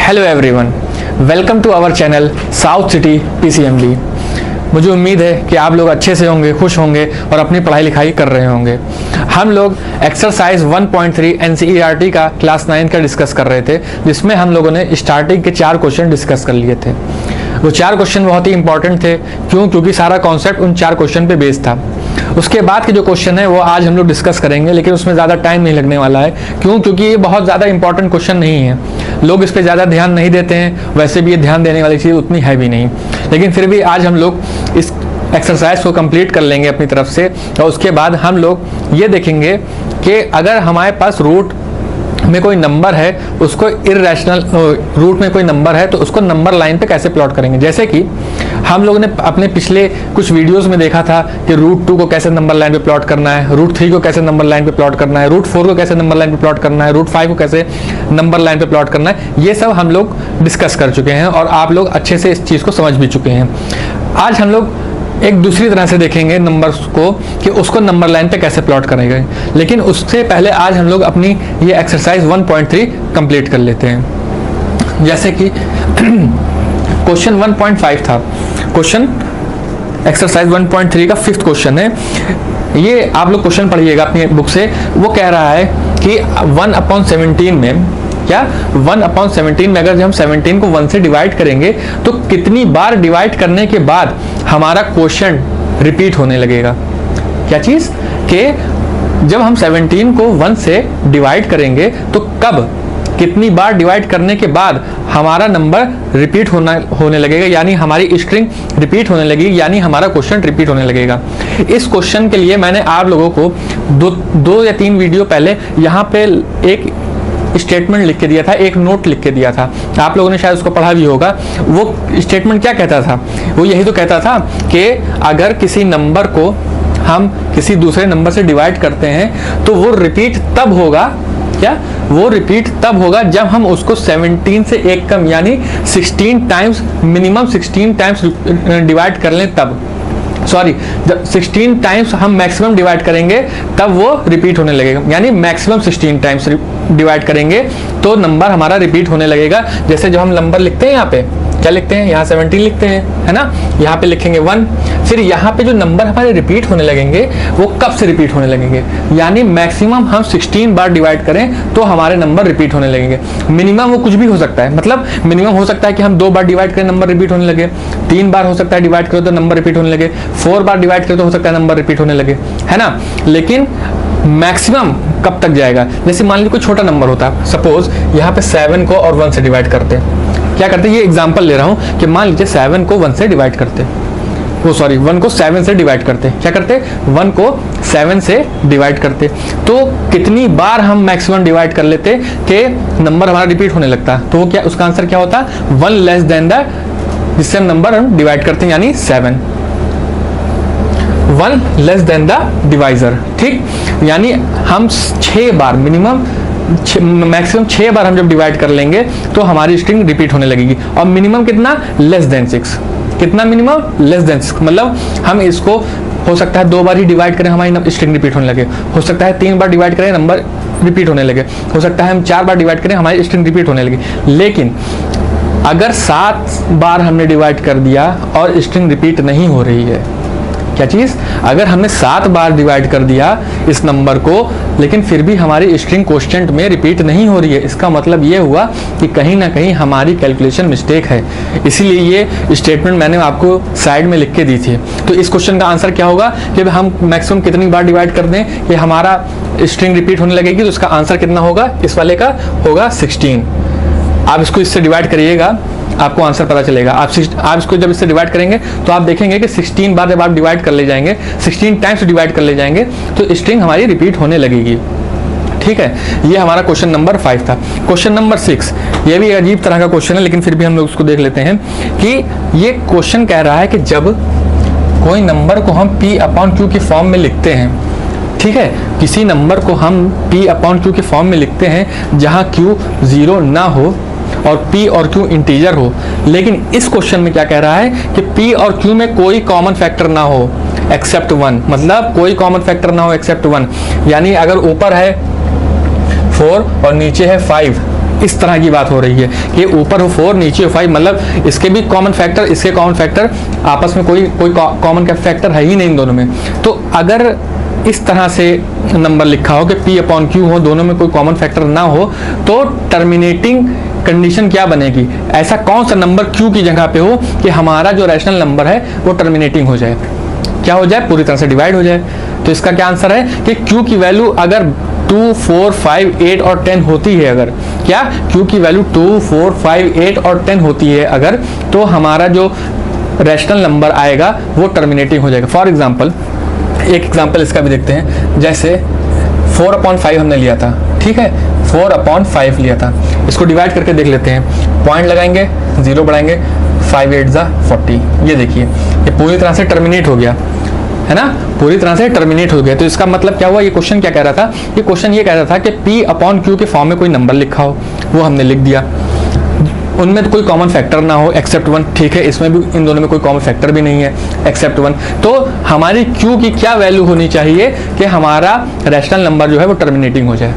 Hello everyone, welcome to our channel South City PCMB. मुझे उम्मीद है कि आप लोग अच्छे से होंगे, खुश होंगे और अपनी पढ़ाई लिखाई कर रहे होंगे। हम लोग एक्सरसाइज 1.3 एनसीईआरटी का क्लास 9 का डिस्कस कर रहे थे, जिसमें हम लोगों ने स्टार्टिंग के 4 क्वेश्चन डिस्कस कर लिए थे। वो 4 क्वेश्चन बहुत ही इंपॉर्टेंट थे। क्योंकि सारा कॉन्सेप्ट उन 4 क्वेश्चन पे बेस्ड था। उसके बाद के जो क्वेश्चन है वो आज हम लोग डिस्कस करेंगे, लेकिन उसमें ज़्यादा टाइम नहीं लगने वाला है। क्योंकि ये बहुत ज़्यादा इंपॉर्टेंट क्वेश्चन नहीं है, लोग इस पर ज़्यादा ध्यान नहीं देते हैं। वैसे भी ये ध्यान देने वाली चीज़ उतनी है भी नहीं, लेकिन फिर भी आज हम लोग इस एक्सरसाइज को कंप्लीट कर लेंगे अपनी तरफ से। और उसके बाद हम लोग ये देखेंगे कि अगर हमारे पास रूट में कोई नंबर है, उसको इर्रेशनल रूट में कोई नंबर है तो उसको नंबर लाइन पे कैसे प्लॉट करेंगे। जैसे कि हम लोगों ने अपने पिछले कुछ वीडियोस में देखा था कि रूट 2 को कैसे नंबर लाइन पे प्लॉट करना है, रूट 3 को कैसे नंबर लाइन पे प्लॉट करना है, रूट 4 को कैसे नंबर लाइन पे प्लॉट करना है, रूट 5 को कैसे नंबर लाइन पे प्लॉट करना है। ये सब हम लोग डिस्कस कर चुके हैं और आप लोग अच्छे से इस चीज़ को समझ भी चुके हैं। आज हम लोग एक दूसरी तरह से देखेंगे नंबर्स को कि उसको नंबर लाइन पे कैसे प्लॉट करेंगे। लेकिन उससे पहले आज हम लोग अपनी ये एक्सरसाइज 1.3 कंप्लीट कर लेते हैं। जैसे कि क्वेश्चन 1.5 था, क्वेश्चन एक्सरसाइज 1.3 का 5th क्वेश्चन है। ये आप लोग क्वेश्चन पढ़िएगा अपनी बुक से। वो कह रहा है कि 1/17 में क्या 1/17 में अगर हम 17 को 1 से डिवाइड करेंगे तो कितनी बार डिवाइड करने के बाद हमारा क्वेश्चन रिपीट होने लगेगा। क्या चीज़ कि जब हम 17 को 1 से डिवाइड करेंगे तो कब कितनी बार डिवाइड करने के बाद हमारा नंबर रिपीट होने लगेगा, यानी हमारी स्ट्रिंग रिपीट होने लगेगी, यानी हमारा क्वेश्चन रिपीट होने लगेगा। इस क्वेश्चन के लिए मैंने आप लोगों को दो या 3 वीडियो पहले यहाँ पे एक स्टेटमेंट लिख के दिया था, एक नोट लिख के दिया था। आप लोगों ने शायद उसको पढ़ा भी होगा। वो स्टेटमेंट क्या कहता था? वो यही तो कहता था कि अगर किसी नंबर को हम किसी दूसरे नंबर से डिवाइड करते हैं तो वो रिपीट तब होगा, क्या वो रिपीट तब होगा जब हम उसको 17 से एक कम यानी 16 टाइम्स, मिनिमम 16 टाइम्स डिवाइड कर लें तब। सॉरी, जब 16 टाइम्स हम मैक्सिमम डिवाइड करेंगे तब वो रिपीट होने लगेगा, यानी मैक्सिमम 16 टाइम्स डिवाइड करेंगे तो नंबर हमारा रिपीट होने लगेगा। जैसे जो हम नंबर लिखते हैं यहाँ पे क्या लिखते हैं, यहाँ 17 लिखते हैं, है ना। यहाँ पे लिखेंगे 1, फिर यहाँ पे जो नंबर हमारे रिपीट होने लगेंगे वो कब से रिपीट होने लगेंगे, यानी मैक्सिमम हम 16 बार डिवाइड करें तो हमारे नंबर रिपीट होने लगेंगे। मिनिमम वो कुछ भी हो सकता है, मतलब मिनिमम हो सकता है कि हम 2 बार डिवाइड करें नंबर रिपीट होने लगे, 3 बार हो सकता है डिवाइड करो तो नंबर रिपीट होने लगे, 4 बार डिवाइड करें तो हो सकता है नंबर रिपीट होने लगे, है ना। लेकिन मैक्सिमम कब तक जाएगा? जैसे मान लीजिए कोई छोटा नंबर होता है, सपोज यहाँ पे 7 को और 1 से डिवाइड करते हैं। क्या करते हैं, ये एग्जांपल ले रहा हूँ कि मान लीजिए 7 को 1 से डिवाइड करते हैं, वो सॉरी 1 को 7 से डिवाइड करते हैं। क्या करते हैं, 1 को 7 से डिवाइड करते, तो कितनी बार हम मैक्सिमम डिवाइड कर लेते कि नंबर हमारा रिपीट होने लगता। तो वो क्या, उसका आंसर क्या होता, 1 लेस देन द जिससे नंबर हम डिवाइड करते हैं, यानी 7, 1 लेस देन द डिवाइजर। ठीक, यानी हम 6 बार मिनिमम मैक्सिमम 6 बार हम जब डिवाइड कर लेंगे तो हमारी स्ट्रिंग रिपीट होने लगेगी। और मिनिमम कितना, लेस देन 6। कितना मिनिमम, लेस देन 6, मतलब हम इसको हो सकता है 2 बार ही डिवाइड करें हमारी स्ट्रिंग रिपीट होने लगे, हो सकता है 3 बार डिवाइड करें नंबर रिपीट होने लगे, हो सकता है हम 4 बार डिवाइड करें हमारी स्ट्रिंग रिपीट होने लगे। लेकिन अगर 7 बार हमने डिवाइड कर दिया और स्ट्रिंग रिपीट नहीं हो रही है, क्या चीज़, अगर हमने 7 बार डिवाइड कर दिया इस नंबर को लेकिन फिर भी हमारी स्ट्रिंग कोष्टेंट में रिपीट नहीं हो रही है, इसका मतलब ये हुआ कि कहीं ना कहीं हमारी कैलकुलेशन मिस्टेक है। इसीलिए ये स्टेटमेंट मैंने आपको साइड में लिख के दी थी। तो इस क्वेश्चन का आंसर क्या होगा कि हम मैक्सिमम कितनी बार डिवाइड कर दें कि हमारा स्ट्रिंग रिपीट होने लगेगी, तो इसका आंसर कितना होगा, इस वाले का होगा 16। आप इसको इससे डिवाइड करिएगा, आपको आंसर पता चलेगा। आप इसको जब इससे डिवाइड करेंगे तो आप देखेंगे कि 16 बार जब आप डिवाइड कर ले जाएंगे, 16 टाइम्स डिवाइड कर ले जाएंगे तो स्ट्रिंग हमारी रिपीट होने लगेगी। ठीक है, ये हमारा क्वेश्चन नंबर 5 था। क्वेश्चन नंबर 6, ये भी अजीब तरह का क्वेश्चन है, लेकिन फिर भी हम लोग उसको देख लेते हैं कि ये क्वेश्चन कह रहा है कि जब कोई नंबर को हम P/Q की फॉर्म में लिखते हैं, ठीक है, किसी नंबर को हम P/Q की फॉर्म में लिखते हैं जहां Q 0 ना हो और P और Q इंटीजर हो, लेकिन इस क्वेश्चन में क्या कह रहा है कि P और Q में कोई कॉमन फैक्टर ना हो एक्सेप्ट 1, मतलब कोई कॉमन फैक्टर ना हो एक्सेप्ट 1। यानी अगर ऊपर है 4 और नीचे है 5, इस तरह की बात हो रही है कि ऊपर हो 4 नीचे हो 5, मतलब इसके भी कॉमन फैक्टर, इसके कॉमन फैक्टर, आपस में कोई कॉमन फैक्टर है ही नहीं इन दोनों में। तो अगर इस तरह से नंबर लिखा हो कि P/Q हो, दोनों में कोई कॉमन फैक्टर ना हो, तो टर्मिनेटिंग कंडीशन क्या बनेगी? ऐसा कौन सा नंबर Q की जगह पे हो कि हमारा जो रैशनल नंबर है वो टर्मिनेटिंग हो जाए, क्या हो जाए, पूरी तरह से डिवाइड हो जाए। तो इसका क्या आंसर है कि Q की वैल्यू अगर 2, 4, 5, 8 और 10 होती है, अगर क्या Q की वैल्यू 2, 4, 5, 8 और 10 होती है अगर, तो हमारा जो रैशनल नंबर आएगा वो टर्मिनेटिंग हो जाएगा। फॉर एग्जाम्पल, एक एग्जाम्पल इसका भी देखते हैं। जैसे 4/5 हमने लिया था, ठीक है, 4/5 लिया था, इसको डिवाइड करके देख लेते हैं। पॉइंट लगाएंगे, 0 बढ़ाएंगे, 5 8 ज़ा 40। ये देखिए ये पूरी तरह से टर्मिनेट हो गया है ना, पूरी तरह से टर्मिनेट हो गया। तो इसका मतलब क्या हुआ? ये क्वेश्चन क्या कह रहा था? ये क्वेश्चन ये कह रहा था कि P/Q के फॉर्म में कोई नंबर लिखा हो, वो हमने लिख दिया, उनमें तो कोई कॉमन फैक्टर ना हो एक्सेप्ट 1, ठीक है, इसमें भी इन दोनों में कोई कॉमन फैक्टर भी नहीं है एक्सेप्ट 1। तो हमारी Q की क्या वैल्यू होनी चाहिए कि हमारा रैशनल नंबर जो है वो टर्मिनेटिंग हो जाए,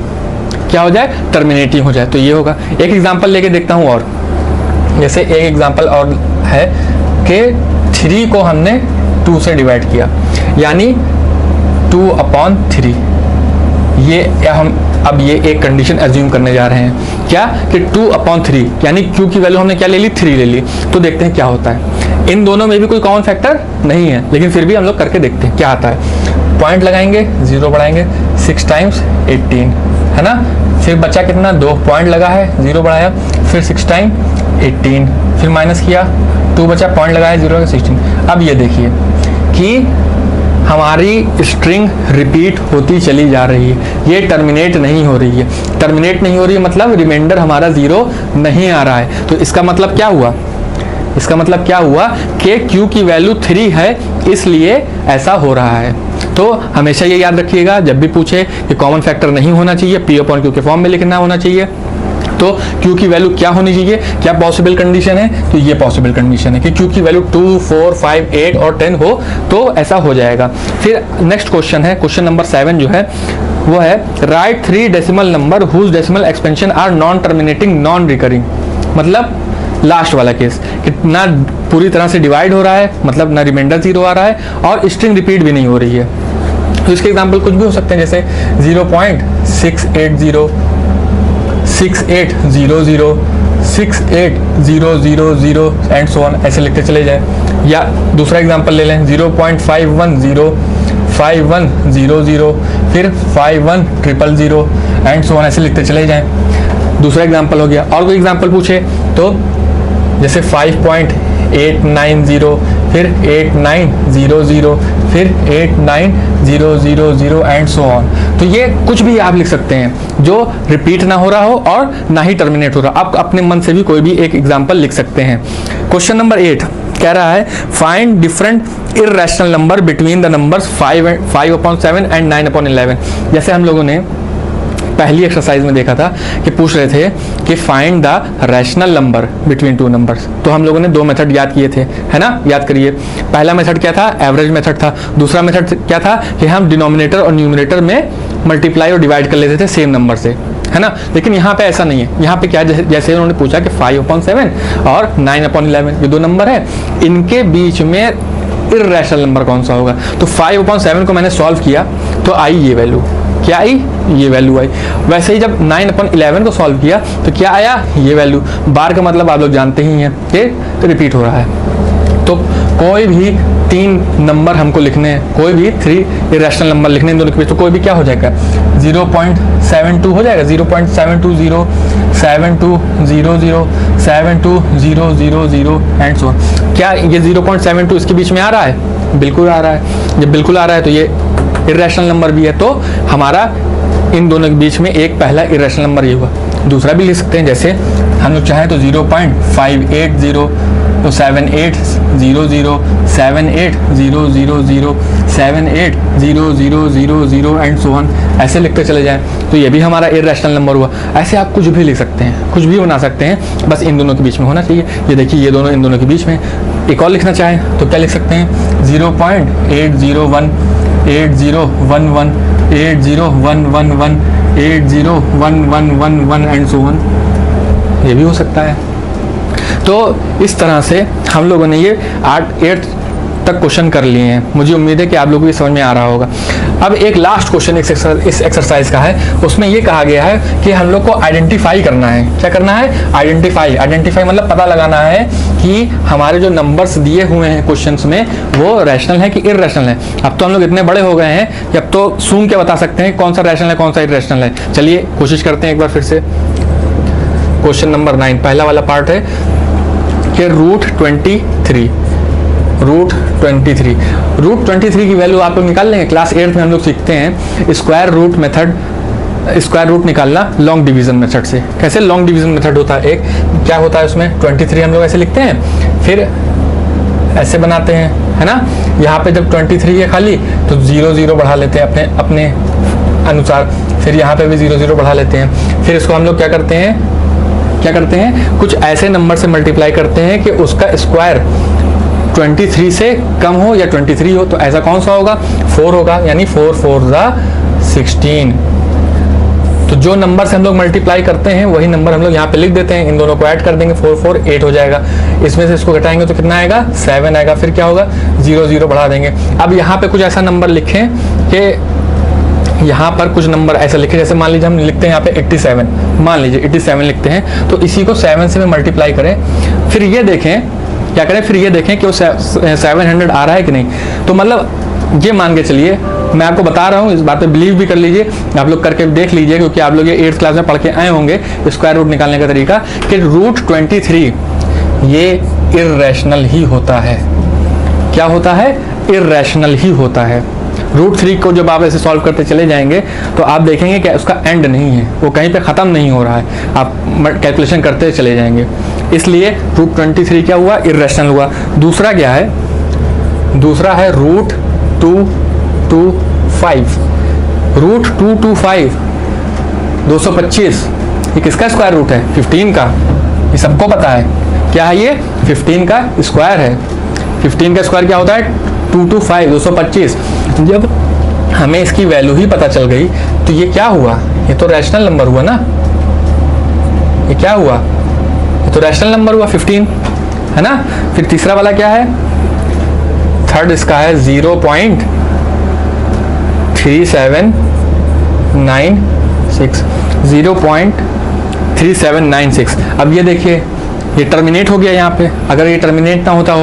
क्या हो जाए, टर्मिनेटिंग हो जाए। तो ये होगा। एक एग्जांपल लेके देखता हूँ और, जैसे एक एग्जांपल और है कि 3 को हमने 2 से डिवाइड किया, यानी 2/3। ये हम अब ये एक कंडीशन एज्यूम करने जा रहे हैं, क्या कि 2/3, यानी Q की वैल्यू हमने क्या ले ली, 3 ले ली। तो देखते हैं क्या होता है। इन दोनों में भी कोई कॉमन फैक्टर नहीं है, लेकिन फिर भी हम लोग करके देखते हैं क्या आता है। पॉइंट लगाएंगे, 0 बढ़ाएंगे, 6 टाइम्स 18 है ना, फिर बचा कितना, 2 पॉइंट लगा है, 0 बढ़ाया, फिर 6 टाइम 18, फिर माइनस किया, 2 बचा, पॉइंट लगाया, 0 16। अब ये देखिए कि हमारी स्ट्रिंग रिपीट होती चली जा रही है, ये टर्मिनेट नहीं हो रही है। टर्मिनेट नहीं हो रही है मतलब रिमाइंडर हमारा 0 नहीं आ रहा है। तो इसका मतलब क्या हुआ? इसका मतलब क्या हुआ कि Q की वैल्यू 3 है, इसलिए ऐसा हो रहा है। तो हमेशा ये याद रखिएगा, जब भी पूछे कि कॉमन फैक्टर नहीं होना चाहिए, P/Q के फॉर्म में लिखना होना चाहिए। तो Q की वैल्यू क्या होनी चाहिए? क्या पॉसिबल कंडीशन है? तो ये पॉसिबल कंडीशन है कि Q की वैल्यू 2, 4, 5, 8 और 10 हो तो ऐसा हो जाएगा। फिर नेक्स्ट क्वेश्चन है, क्वेश्चन नंबर 7 जो है वो है write 3 decimal numbers whose decimal expansion are non terminating non recurring. मतलब लास्ट वाला केस कि ना पूरी तरह से डिवाइड हो रहा है, मतलब ना रिमाइंडर 0 आ रहा है और स्ट्रिंग रिपीट भी नहीं हो रही है। तो इसके एग्जाम्पल कुछ भी हो सकते हैं, जैसे 0.680, 6800, 68000 एंड सो ऑन, ऐसे लिखते चले जाए। या दूसरा एग्जांपल ले लें, 0.510, 5100, फिर 51000 एंड सो ऑन, ऐसे लिखते चले जाएं। दूसरा एग्जांपल हो गया। और कोई एग्जांपल पूछे तो जैसे 5.890, फिर 8900, फिर 89000 एंड सो ऑन। तो ये कुछ भी आप लिख सकते हैं जो रिपीट ना हो रहा हो और ना ही टर्मिनेट हो रहा। आप अपने मन से भी कोई भी एक एग्जांपल लिख सकते हैं। क्वेश्चन नंबर 8 कह रहा है find different irrational number between the numbers 5/7 and 9/11। जैसे हम लोगों ने पहली एक्सरसाइज में देखा था कि पूछ रहे थे कि find the rational number between 2 numbers. तो हम लोगों ने 2 मेथड याद किए थे, है ना, याद करिए। पहला मेथड क्या था? एवरेज मेथड था। दूसरा मेथड क्या था कि हम डिनोमिनेटर और न्यूमरेटर में मल्टीप्लाई और डिवाइड कर लेते थे सेम नंबर से, है ना। लेकिन यहाँ पे ऐसा नहीं है। यहाँ पे क्या, जैसे उन्होंने पूछा कि 5/7 और 9/11 ये 2 नंबर है, इनके बीच में इररेशनल नंबर कौन सा होगा। तो 5/7 को मैंने सॉल्व किया तो आई ये वैल्यू, क्या आई? ये वैल्यू आई। वैसे ही जब 9/11 को सॉल्व किया तो क्या आया? ये वैल्यू। बार का मतलब आप लोग जानते ही हैं कि रिपीट हो रहा है। तो कोई भी 3 नंबर हमको लिखने हैं, कोई भी 3 इरेशनल नंबर लिखने हैं दोनों के बीच, तो कोई भी क्या हो जाएगा? 0.72 हो जाएगा, 0.720, 7200, 72000 एंड सो ऑन। क्या ये 0.72 इसके बीच में आ रहा है? बिल्कुल आ रहा है। जब बिल्कुल आ रहा है तो ये इरेशनल नंबर भी है, तो हमारा इन दोनों के बीच में एक पहला इरेशनल नंबर ये हुआ। दूसरा भी लिख सकते हैं, जैसे हम लोग चाहें तो 0.580, तो 7800, 78000, 78000 एंड सो ऑन, ऐसे लिखते चले जाएं। तो ये भी हमारा इरेशनल नंबर हुआ। ऐसे आप कुछ भी लिख सकते हैं, कुछ भी बना सकते हैं, बस इन दोनों के बीच में होना चाहिए। ये देखिए ये दोनों इन दोनों के बीच में। एक और लिखना चाहें तो क्या लिख सकते हैं? 0.801, 8011, 80111, 80111 एंड सो ऑन। ये भी हो सकता है। तो इस तरह से हम लोगों ने ये 8 तक क्वेश्चन कर लिए हैं। मुझे उम्मीद है कि आप लोगों को समझ में आ रहा होगा। अब एक लास्ट क्वेश्चन इस एक्सरसाइज का है, उसमें ये कहा गया है कि हम लोग को आइडेंटिफाई करना है। क्या करना है? आइडेंटिफाई मतलब पता लगाना है कि हमारे जो नंबर्स दिए हुए हैं क्वेश्चंस में वो रैशनल है कि इररेशनल है। अब तो हम लोग इतने बड़े हो गए हैं कि अब तो सूंघ के बता सकते हैं कौन सा रैशनल है कौन सा इररेशनल है। चलिए कोशिश करते हैं एक बार फिर से। क्वेश्चन नंबर 9 पहला वाला पार्ट है कि रूट 23 की वैल्यू आप लोग निकाल लेंगे। क्लास 8 में हम लोग सीखते हैं square root method, square root निकालना लॉन्ग डिवीजन मेथड से। कैसे लॉन्ग डिवीजन मेथड होता है? एक क्या होता है उसमें 23 हम लोग ऐसे लिखते हैं, फिर ऐसे बनाते हैं, है ना। यहाँ पे जब 23 है खाली तो 0 0 बढ़ा लेते हैं अपने अनुसार, फिर यहाँ पे भी 0 0 बढ़ा लेते हैं। फिर इसको हम लोग क्या करते हैं कुछ ऐसे नंबर से मल्टीप्लाई करते हैं कि उसका स्क्वायर 23 से कम हो या 23 हो। तो ऐसा कौन सा होगा? 4 होगा, यानी 4 4 16। तो जो नंबर से हम लोग मल्टीप्लाई करते हैं वही नंबर हम लोग यहाँ पे लिख देते हैं। इन दोनों को ऐड कर देंगे, 4 4 8 हो जाएगा। इसमें से इसको घटाएंगे तो कितना आएगा? 7 आएगा। फिर क्या होगा? 0 0 बढ़ा देंगे। अब यहाँ पे कुछ ऐसा नंबर लिखें कि यहाँ पर कुछ नंबर ऐसा लिखे, जैसे मान लीजिए हम लिखते हैं यहाँ पे 87, मान लीजिए 87 लिखते हैं, तो इसी को 7 से मल्टीप्लाई करें। फिर ये देखें क्या करें, फिर ये देखें कि वो 700 आ रहा है कि नहीं। तो मतलब ये मान के चलिए, मैं आपको बता रहा हूँ, इस बात पे बिलीव भी कर लीजिए, आप लोग करके देख लीजिए, क्योंकि आप लोग ये 8th क्लास में पढ़ के आए होंगे स्क्वायर रूट निकालने का तरीका, कि रूट 23 ये इररेशनल ही होता है। क्या होता है? इररेशनल ही होता है। रूट 3 को जब आप ऐसे सॉल्व करते चले जाएंगे तो आप देखेंगे कि उसका एंड नहीं है, वो कहीं पे ख़त्म नहीं हो रहा है, आप कैलकुलेशन करते चले जाएंगे। इसलिए रूट 23 क्या हुआ? इररेशनल हुआ। दूसरा क्या है? दूसरा है रूट 225। रूट 225 225 ये किसका स्क्वायर रूट है? 15 का। ये सबको पता है क्या है? ये 15 का स्क्वायर है। 15 का स्क्वायर क्या होता है? 225 225। जब हमें इसकी वैल्यू ही पता चल गई तो ये क्या हुआ? ये तो रैशनल नंबर हुआ ना। ये क्या हुआ? ये तो रैशनल नंबर हुआ 15, है ना। फिर तीसरा वाला क्या है? थर्ड इसका है 0.3796 0.3796। अब ये देखिए ये टर्मिनेट हो गया यहाँ पे। अगर ये टर्मिनेट ना हुआ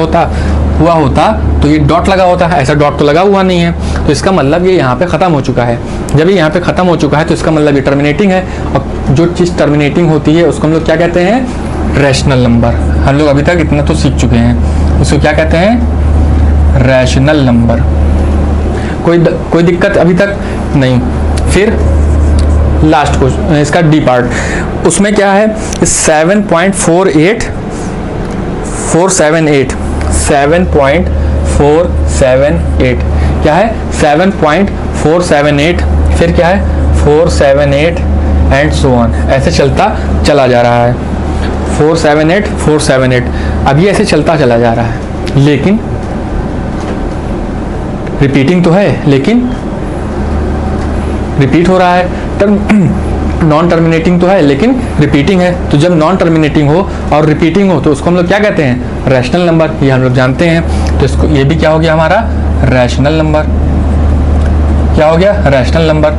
होता तो ये डॉट लगा होता है। ऐसा डॉट तो लगा हुआ नहीं है, तो इसका मतलब ये यहाँ पे ख़त्म हो चुका है। जब ये यहाँ पे ख़त्म हो चुका है तो इसका मतलब ये टर्मिनेटिंग है। और जो चीज़ टर्मिनेटिंग होती है उसको हम लोग क्या कहते हैं? Rational number. हम लोग अभी तक इतना तो सीख चुके हैं। उसको क्या कहते हैं? Rational number. कोई दिक्कत अभी तक नहीं। फिर लास्ट क्वेश्चन इसका डी पार्ट, उसमें क्या है? 7.478 क्या है? 7.478। फिर क्या है? 478 एंड सो ऑन, ऐसे चलता चला जा रहा है। 478 अब ये ऐसे चलता चला जा रहा है, लेकिन रिपीटिंग तो है, लेकिन रिपीट हो रहा है। नॉन टर्मिनेटिंग तो है लेकिन रिपीटिंग है। तो जब नॉन टर्मिनेटिंग हो और रिपीटिंग हो तो उसको हम लोग क्या कहते हैं? Rational number. ये हम लोग जानते हैं। तो इसको ये भी क्या हो गया हमारा? Rational number. क्या हो गया? Rational number.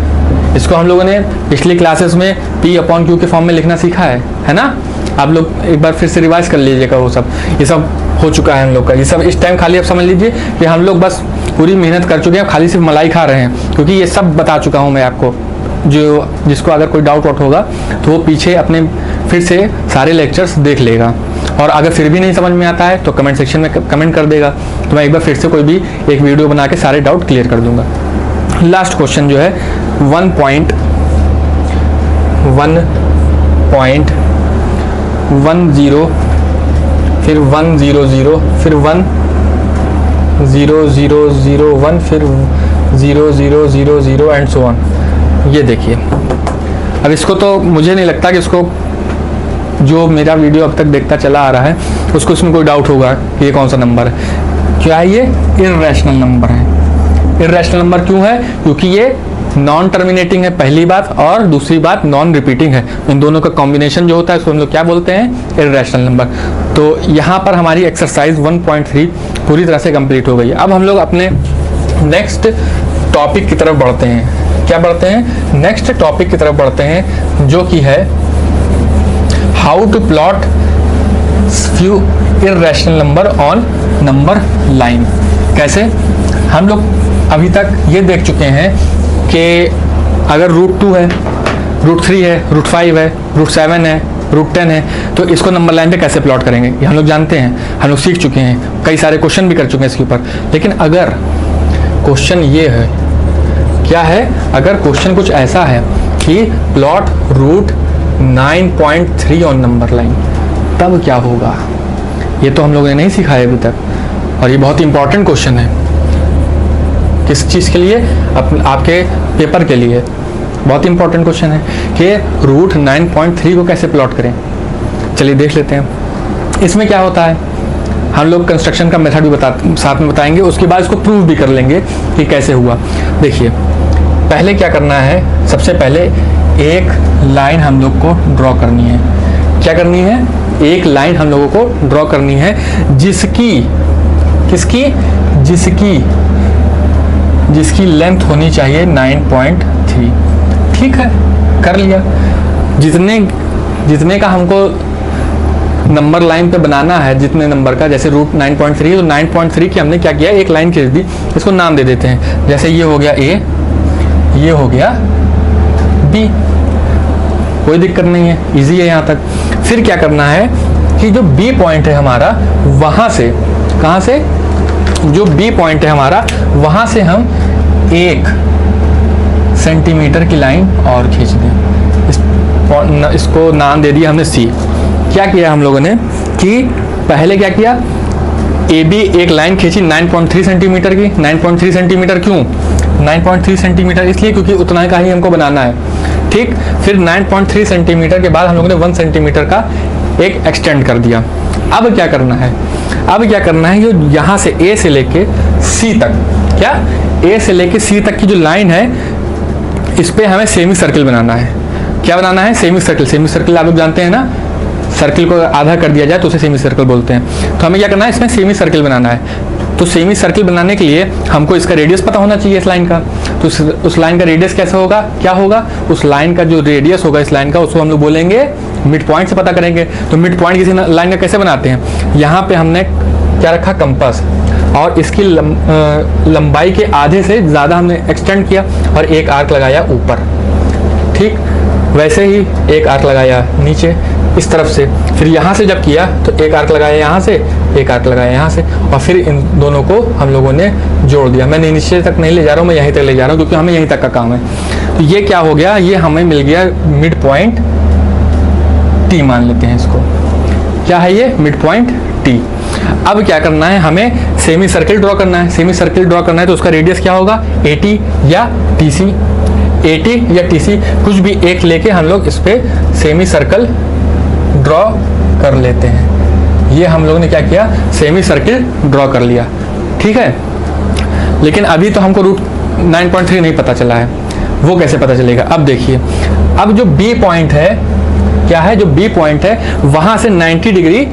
इसको हम लोगों ने पिछली क्लासेस में P/Q के फॉर्म में लिखना सीखा है ना। आप लोग एक बार फिर से रिवाइज कर लीजिएगा। वो सब ये सब हो चुका है हम लोग का। ये सब इस टाइम खाली आप समझ लीजिए कि हम लोग बस पूरी मेहनत कर चुके हैं, खाली सिर्फ मलाई खा रहे हैं, क्योंकि ये सब बता चुका हूँ मैं आपको। जिसको अगर कोई डाउट वाउट होगा तो वो पीछे अपने फिर से सारे लेक्चर्स देख लेगा। और अगर फिर भी नहीं समझ में आता है तो कमेंट सेक्शन में कमेंट कर देगा, तो मैं एक बार फिर से कोई भी एक वीडियो बना के सारे डाउट क्लियर कर दूंगा। लास्ट क्वेश्चन जो है 1.10 फिर 100 फिर 10001 फिर 0000 एंड सो ऑन। ये देखिए, अब इसको तो मुझे नहीं लगता कि इसको जो मेरा वीडियो अब तक देखता चला आ रहा है उसको इसमें कोई डाउट होगा कि ये कौन सा नंबर है। क्या है? ये इररेशनल नंबर है। इररेशनल नंबर क्यों है? क्योंकि ये नॉन टर्मिनेटिंग है पहली बात, और दूसरी बात नॉन रिपीटिंग है। इन दोनों का कॉम्बिनेशन जो होता है उसको हम लोग क्या बोलते हैं, इर्रेशनल नंबर। तो यहाँ पर हमारी एक्सरसाइज 1.3 पूरी तरह से कंप्लीट हो गई। अब हम लोग अपने नेक्स्ट टॉपिक की तरफ बढ़ते हैं। क्या बढ़ते हैं, नेक्स्ट टॉपिक की तरफ बढ़ते हैं, जो कि है how to plot few irrational number on number line. कैसे, हम लोग अभी तक ये देख चुके हैं कि अगर √2 है, √3 है, √5 है, √7 है, √10 है, तो इसको नंबर लाइन पे कैसे प्लॉट करेंगे ये हम लोग जानते हैं, हम लोग सीख चुके हैं, कई सारे क्वेश्चन भी कर चुके हैं इसके ऊपर। लेकिन अगर क्वेश्चन ये है, क्या है, अगर क्वेश्चन कुछ ऐसा है कि प्लॉट √9.3 ऑन नंबर लाइन, तब क्या होगा, ये तो हम लोगों ने नहीं सीखा है अभी तक, और ये बहुत इंपॉर्टेंट क्वेश्चन है। किस चीज़ के लिए, आपके पेपर के लिए बहुत इंपॉर्टेंट क्वेश्चन है कि √9.3 को कैसे प्लॉट करें। चलिए देख लेते हैं। इसमें क्या होता है, हम लोग कंस्ट्रक्शन का मेथड भी साथ में बताएंगे, उसके बाद इसको प्रूव भी कर लेंगे कि कैसे हुआ। देखिए, पहले क्या करना है, सबसे पहले एक लाइन हम लोग को ड्रॉ करनी है। क्या करनी है, एक लाइन हम लोगों को ड्रॉ करनी है जिसकी जिसकी लेंथ होनी चाहिए 9.3। ठीक है, कर लिया। जितने का हमको नंबर लाइन पे बनाना है, जितने नंबर का, जैसे √9.3 तो 9.3 की हमने क्या किया, एक लाइन खींच दी, इसको नाम दे देते हैं। जैसे ये हो गया A, ये हो गया B, कोई दिक्कत नहीं है, इजी है यहाँ तक। फिर क्या करना है कि जो B पॉइंट है हमारा, वहां से, कहां से, जो B पॉइंट है हमारा, वहां से हम 1 सेंटीमीटर की लाइन और खींच दें। इसको नाम दे दिया हमने C। क्या किया हम लोगों ने कि पहले क्या किया, AB एक लाइन खींची 9.3 सेंटीमीटर की। 9.3 सेंटीमीटर क्यों, 9.3 सेंटीमीटर इसलिए क्योंकि उतना का ही हमको बनाना है। ठीक, फिर 9.3 सेंटीमीटर के बाद हम लोगों ने 1 सेंटीमीटर का एक एक्सटेंड कर दिया। अब क्या करना है, ये यहाँ से A से लेके C तक, क्या A से लेके C तक की जो लाइन है, इस पे हमें सेमी सर्किल बनाना है। क्या बनाना है, सेमी सर्किल। सेमी सर्किल आप लोग जानते हैं ना, सर्किल को आधा कर दिया जाए तो उसे सेमी सर्किल बोलते हैं। तो हमें क्या करना है, इसमें सेमी सर्किल बनाना है। तो सेमी सर्किल बनाने के लिए हमको इसका रेडियस पता होना चाहिए, इस लाइन का। तो उस लाइन का रेडियस कैसे होगा, क्या होगा, उस लाइन का जो रेडियस होगा इस लाइन का, उसको हम लोग बोलेंगे मिड पॉइंट से पता करेंगे। तो मिड पॉइंट किसी लाइन का कैसे बनाते हैं, यहाँ पे हमने क्या रखा, कंपास, और इसकी लंबाई के आधे से ज़्यादा हमने एक्सटेंड किया और एक आर्क लगाया ऊपर। ठीक, वैसे ही एक आर्क लगाया नीचे इस तरफ से। फिर यहाँ से जब किया तो एक आर्क लगाया यहाँ से, एक आर्क लगाया यहाँ से, और फिर इन दोनों को हम लोगों ने जोड़ दिया। मैं नीचे तक नहीं ले जा रहा हूँ, मैं यहीं तक ले जा रहा हूँ क्योंकि हमें यहीं तक का काम है। तो ये क्या हो गया, ये हमें मिल गया मिड पॉइंट T, मान लेते हैं इसको। क्या है ये, मिड पॉइंट T। अब क्या करना है, हमें सेमी सर्किल ड्रॉ करना है। सेमी सर्किल ड्रॉ करना है तो उसका रेडियस क्या होगा, AT या TC। AT या TC कुछ भी एक लेके हम लोग इस पे सेमी सर्कल ड्रॉ कर लेते हैं। ये हम लोगों ने क्या किया, सेमी सर्किल ड्रॉ कर लिया। ठीक है, लेकिन अभी तो हमको √9.3 नहीं पता चला है, वो कैसे पता चलेगा। अब देखिए, अब जो B पॉइंट है, क्या है, जो B पॉइंट है, वहां से 90 डिग्री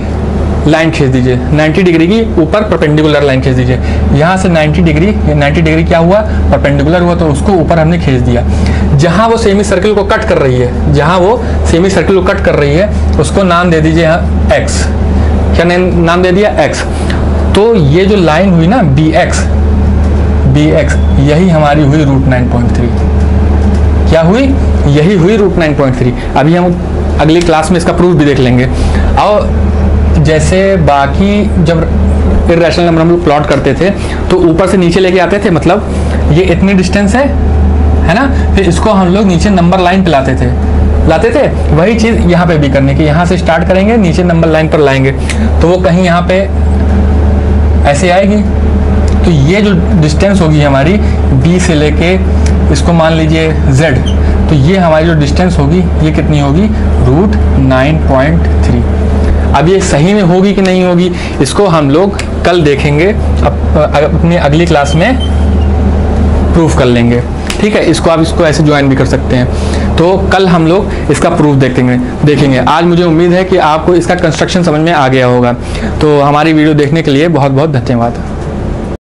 लाइन खींच दीजिए। 90 डिग्री की ऊपर परपेंडिकुलर लाइन खींच दीजिए। यहाँ से 90 डिग्री क्या हुआ, परपेंडिकुलर हुआ, तो उसको ऊपर हमने खींच दिया। जहाँ वो सेमी सर्किल को कट कर रही है, जहाँ वो सेमी सर्किल को कट कर रही है, उसको नाम दे दीजिए X। क्या नाम दे दिया, X। तो ये जो लाइन हुई ना BX, यही हमारी हुई √9.3। क्या हुई, यही हुई √9.3। अभी हम अगली क्लास में इसका प्रूफ भी देख लेंगे। और जैसे बाकी जब इर्रेशनल नंबर हम लोग प्लॉट करते थे तो ऊपर से नीचे लेके आते थे, मतलब ये इतनी डिस्टेंस है ना, फिर इसको हम लोग नीचे नंबर लाइन पे लाते थे। वही चीज़ यहाँ पे भी करने की, यहाँ से स्टार्ट करेंगे, नीचे नंबर लाइन पर लाएंगे, तो वो कहीं यहाँ पे ऐसे आएगी। तो ये जो डिस्टेंस होगी हमारी B से लेके, इसको मान लीजिए Z, तो ये हमारी जो डिस्टेंस होगी ये कितनी होगी, √9.3। अब ये सही में होगी कि नहीं होगी, इसको हम लोग कल देखेंगे, अपनी अगली क्लास में प्रूफ कर लेंगे। ठीक। ठीक है, इसको ऐसे ज्वाइन भी कर सकते हैं। तो कल हम लोग इसका प्रूफ देखेंगे। आज मुझे उम्मीद है कि आपको इसका कंस्ट्रक्शन समझ में आ गया होगा। तो हमारी वीडियो देखने के लिए बहुत बहुत धन्यवाद।